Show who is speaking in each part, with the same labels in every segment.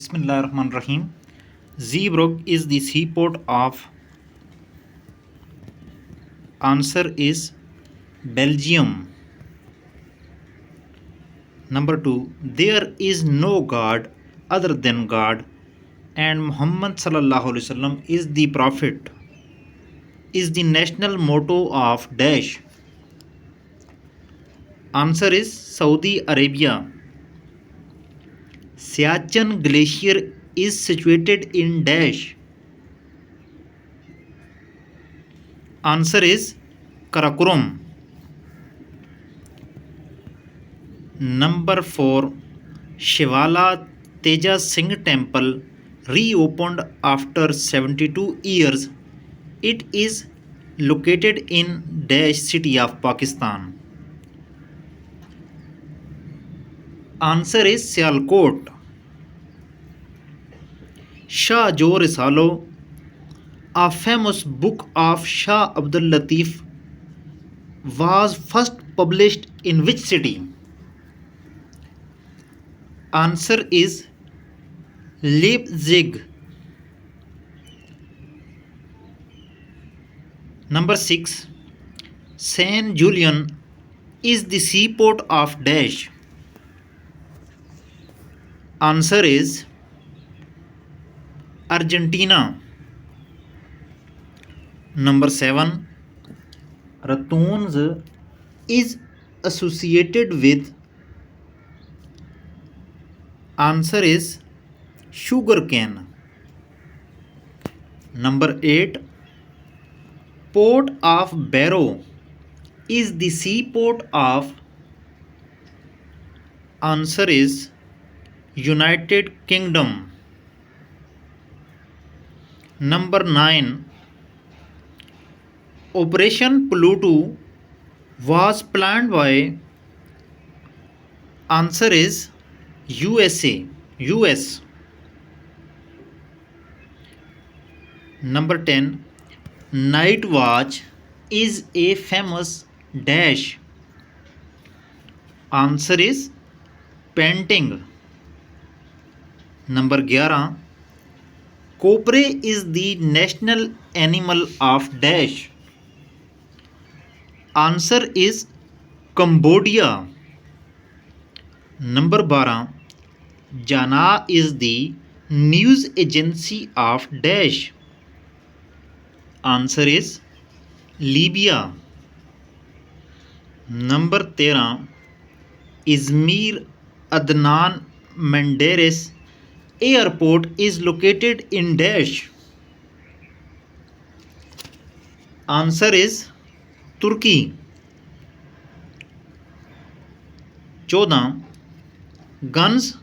Speaker 1: Bismillahirrahmanirrahim. Zeebrugge is the seaport of. Answer is Belgium. Number 2. There is no God other than God, and Muhammad sallallahu alaihi wasallam is the prophet. Is the national motto of Daesh. Answer is Saudi Arabia. Siachen Glacier is situated in Daesh. Answer is Karakoram. Number 4. Shivala Teja Singh Temple reopened after 72 years. It is located in Daesh city of Pakistan. Answer is Sialkot. Shah Jo Risalo, a famous book of Shah Abdul Latif, was first published in which city? Answer is Leipzig. Number 6. Saint Julian is the seaport of Daesh. Answer is Argentina. Number 7. Ratoons is associated with. Answer is sugarcane. Number 8. Port of Barrow is the seaport of. Answer is United Kingdom. Number 9. Operation Pluto was planned by. Answer is USA. US. Number 10. Night Watch is a famous dash. Answer is painting. Number 11. Copra is the national animal of dash. Answer is Cambodia. Number 12. Jana is the news agency of dash. Answer is Libya. Number 13. Izmir Adnan Menderes Airport is located in dash. Answer is Turkey. 14. Guns,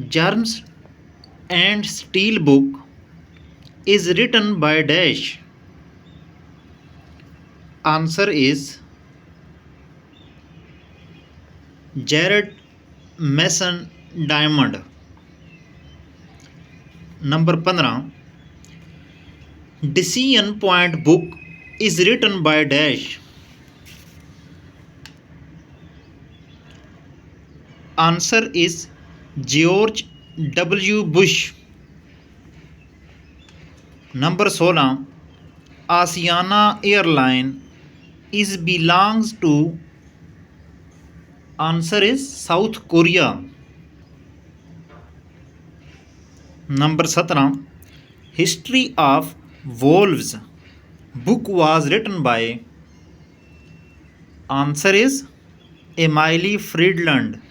Speaker 1: Germs and Steel book is written by dash. Answer is Jared Mason Diamond. Number 15. Decision Point book is written by dash. Answer is George W. Bush. Number 16. Asiana Airline is belongs to. Answer is South Korea. Number 17. History of Wolves book was written by. Answer is Emily Friedland.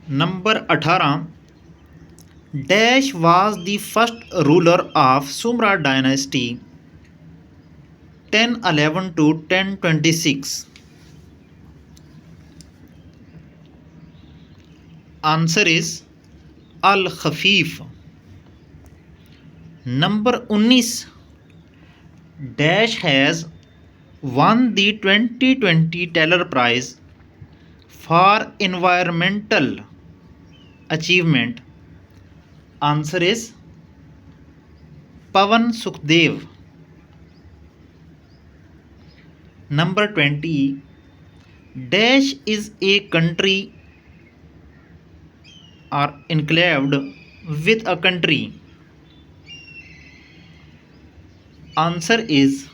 Speaker 1: Number 18. Dash was the first ruler of Sumra dynasty 1011 to 1026. Answer is Al Khafif. Number 19. Dash has won the 2020 Teller Prize for environmental achievement. Answer is Pawan Sukhdev. Number 20. Dash is a country are enclaved with a country? Answer is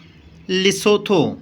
Speaker 1: Lesotho.